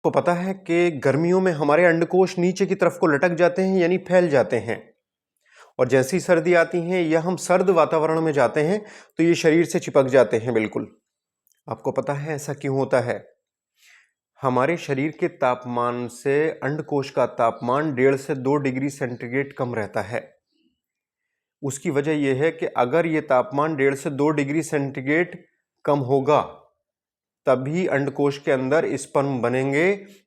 को पता है कि गर्मियों में हमारे अंडकोश नीचे की तरफ को लटक जाते हैं यानी फैल जाते हैं, और जैसी सर्दी आती है या हम सर्द वातावरण में जाते हैं तो ये शरीर से चिपक जाते हैं। बिल्कुल, आपको पता है ऐसा क्यों होता है? हमारे शरीर के तापमान से अंडकोश का तापमान 1.5 से 2 डिग्री सेंटीग्रेड कम रहता है। उसकी वजह यह है कि अगर ये तापमान 1.5 से 2 डिग्री सेंटीग्रेड कम होगा तभी अंडकोश के अंदर स्पर्म बनेंगे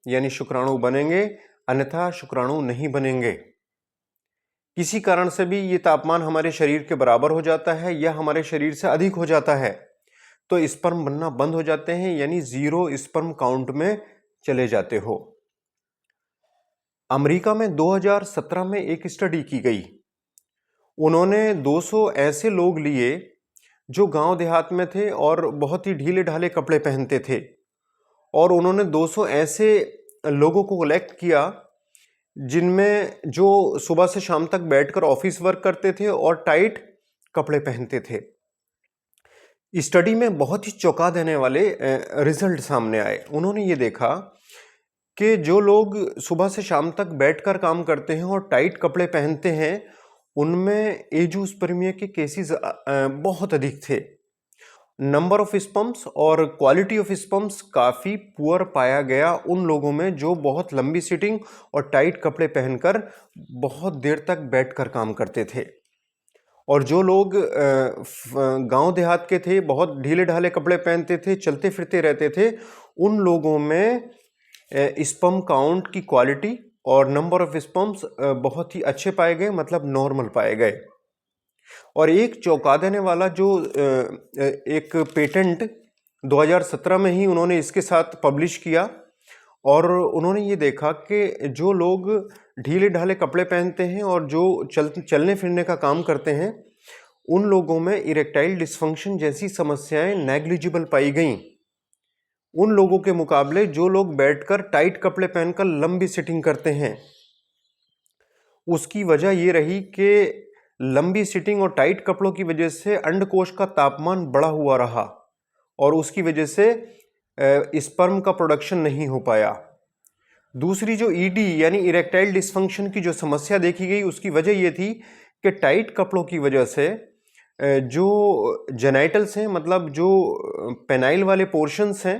यानी शुक्राणु बनेंगे, अन्यथा शुक्राणु नहीं बनेंगे। किसी कारण से भी ये तापमान हमारे शरीर के बराबर हो जाता है या हमारे शरीर से अधिक हो जाता है तो स्पर्म बनना बंद हो जाते हैं यानी 0 स्पर्म काउंट में चले जाते हो। अमेरिका में 2017 में एक स्टडी की गई। उन्होंने 200 ऐसे लोग लिए जो गांव देहात में थे और बहुत ही ढीले ढाले कपड़े पहनते थे, और उन्होंने 200 ऐसे लोगों को कलेक्ट किया जिनमें जो सुबह से शाम तक बैठकर ऑफिस वर्क करते थे और टाइट कपड़े पहनते थे। स्टडी में बहुत ही चौंका देने वाले रिजल्ट सामने आए। उन्होंने ये देखा कि जो लोग सुबह से शाम तक बैठकर काम करते हैं और टाइट कपड़े पहनते हैं उनमें एजोस्पर्मिया के केसेस बहुत अधिक थे। नंबर ऑफ स्पर्म्स और क्वालिटी ऑफ स्पर्म्स काफ़ी पुअर पाया गया उन लोगों में जो बहुत लंबी सिटिंग और टाइट कपड़े पहनकर बहुत देर तक बैठकर काम करते थे। और जो लोग गांव देहात के थे, बहुत ढीले ढाले कपड़े पहनते थे, चलते फिरते रहते थे, उन लोगों में स्पर्म काउंट की क्वालिटी और नंबर ऑफ स्पर्म्स बहुत ही अच्छे पाए गए, मतलब नॉर्मल पाए गए। और एक चौंका देने वाला जो एक पेटेंट 2017 में ही उन्होंने इसके साथ पब्लिश किया, और उन्होंने ये देखा कि जो लोग ढीले ढाले कपड़े पहनते हैं और जो चलने फिरने का काम करते हैं उन लोगों में इरेक्टाइल डिस्फंक्शन जैसी समस्याएं नेग्लिजिबल पाई गईं उन लोगों के मुकाबले जो लोग बैठकर टाइट कपड़े पहनकर लंबी सिटिंग करते हैं। उसकी वजह ये रही कि लंबी सिटिंग और टाइट कपड़ों की वजह से अंडकोश का तापमान बढ़ा हुआ रहा और उसकी वजह से स्पर्म का प्रोडक्शन नहीं हो पाया। दूसरी जो ईडी यानी इरेक्टाइल डिस्फंक्शन की जो समस्या देखी गई उसकी वजह ये थी कि टाइट कपड़ों की वजह से जो जेनाइटल्स हैं, मतलब जो पेनाइल वाले पोर्शंस हैं,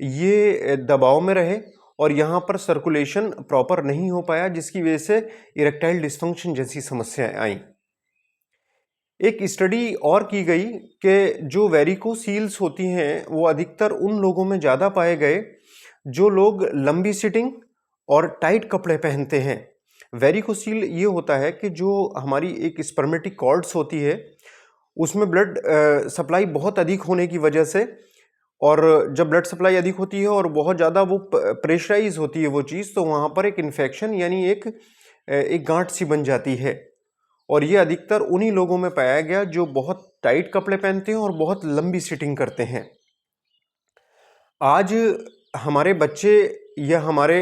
ये दबाव में रहे और यहाँ पर सर्कुलेशन प्रॉपर नहीं हो पाया, जिसकी वजह से इरेक्टाइल डिस्फंक्शन जैसी समस्याएं आई। एक स्टडी और की गई कि जो वेरिकोसील्स होती हैं वो अधिकतर उन लोगों में ज़्यादा पाए गए जो लोग लंबी सिटिंग और टाइट कपड़े पहनते हैं। वेरिकोसील ये होता है कि जो हमारी एक स्पर्मेटिक कॉर्ड्स होती है उसमें ब्लड सप्लाई बहुत अधिक होने की वजह से, और जब ब्लड सप्लाई अधिक होती है और बहुत ज़्यादा वो प्रेशराइज होती है वो चीज़, तो वहाँ पर एक इन्फेक्शन यानी एक गांठ सी बन जाती है। और ये अधिकतर उन्हीं लोगों में पाया गया जो बहुत टाइट कपड़े पहनते हैं और बहुत लंबी सिटिंग करते हैं। आज हमारे बच्चे या हमारे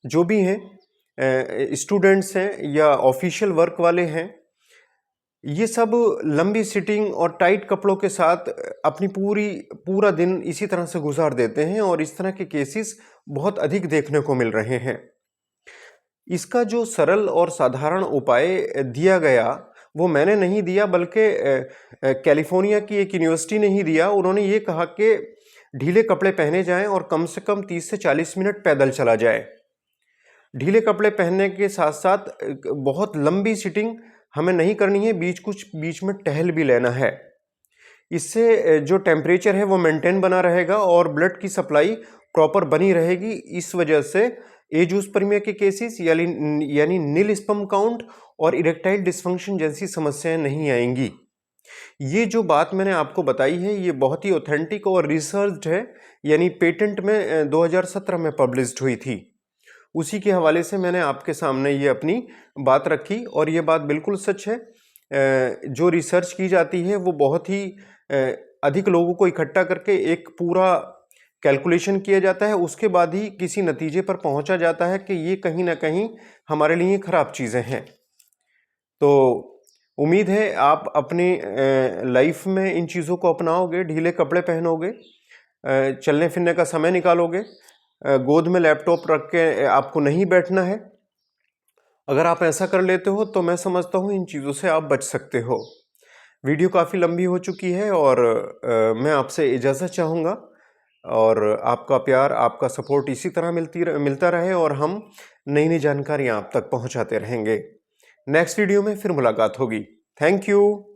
जो भी हैं स्टूडेंट्स हैं या ऑफिशियल वर्क वाले हैं, ये सब लंबी सिटिंग और टाइट कपड़ों के साथ अपनी पूरा दिन इसी तरह से गुजार देते हैं और इस तरह के केसेस बहुत अधिक देखने को मिल रहे हैं। इसका जो सरल और साधारण उपाय दिया गया वो मैंने नहीं दिया, बल्कि कैलिफोर्निया की एक यूनिवर्सिटी ने ही दिया। उन्होंने ये कहा कि ढीले कपड़े पहने जाएं और कम से कम 30 से 40 मिनट पैदल चला जाए। ढीले कपड़े पहनने के साथ साथ बहुत लंबी सिटिंग हमें नहीं करनी है, बीच में टहल भी लेना है। इससे जो टेम्परेचर है वो मेंटेन बना रहेगा और ब्लड की सप्लाई प्रॉपर बनी रहेगी। इस वजह से एजोस्पर्मिया के केसेस यानी नील स्पर्म काउंट और इरेक्टाइल डिस्फंक्शन जैसी समस्याएं नहीं आएंगी। ये जो बात मैंने आपको बताई है ये बहुत ही ऑथेंटिक और रिसर्च्ड है, यानी पेटेंट में 2017 में पब्लिश्ड हुई थी। उसी के हवाले से मैंने आपके सामने ये अपनी बात रखी और ये बात बिल्कुल सच है। जो रिसर्च की जाती है वो बहुत ही अधिक लोगों को इकट्ठा करके एक पूरा कैलकुलेशन किया जाता है, उसके बाद ही किसी नतीजे पर पहुंचा जाता है कि ये कहीं ना कहीं हमारे लिए ख़राब चीज़ें हैं। तो उम्मीद है आप अपनी लाइफ में इन चीज़ों को अपनाओगे, ढीले कपड़े पहनोगे, चलने फिरने का समय निकालोगे, गोद में लैपटॉप रख के आपको नहीं बैठना है। अगर आप ऐसा कर लेते हो तो मैं समझता हूँ इन चीज़ों से आप बच सकते हो। वीडियो काफ़ी लंबी हो चुकी है और मैं आपसे इजाज़त चाहूँगा और आपका प्यार, आपका सपोर्ट इसी तरह मिलता रहे और हम नई-नई जानकारियाँ आप तक पहुँचाते रहेंगे। नेक्स्ट वीडियो में फिर मुलाकात होगी। Thank you.